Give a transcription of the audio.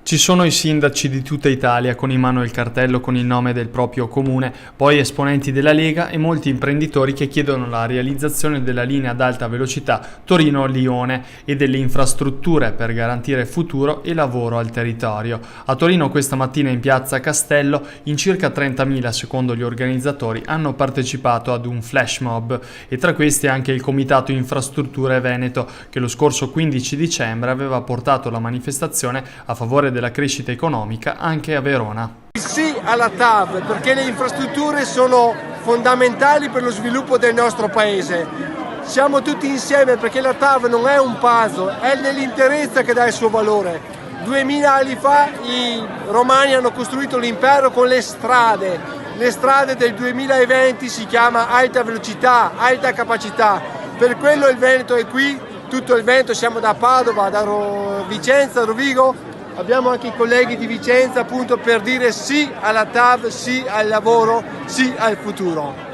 Ci sono i sindaci di tutta Italia con in mano il cartello con il nome del proprio comune, poi esponenti della Lega e molti imprenditori che chiedono la realizzazione della linea ad alta velocità Torino-Lione e delle infrastrutture per garantire futuro e lavoro al territorio. A Torino questa mattina in piazza Castello in circa 30.000, secondo gli organizzatori, hanno partecipato ad un flash mob e tra questi anche il Comitato Infrastrutture Veneto che lo scorso 15 dicembre aveva portato la manifestazione a favore della crescita economica anche a Verona. Sì alla TAV perché le infrastrutture sono fondamentali per lo sviluppo del nostro paese. Siamo tutti insieme perché la TAV non è un puzzle, è nell'interezza che dà il suo valore. 2000 anni fa i romani hanno costruito l'impero con le strade. Le strade del 2020 si chiama alta velocità, alta capacità. Per quello il Veneto è qui, tutto il Veneto, siamo da Padova, da Vicenza, Rovigo. Abbiamo anche i colleghi di Vicenza appunto per dire sì alla TAV, sì al lavoro, sì al futuro.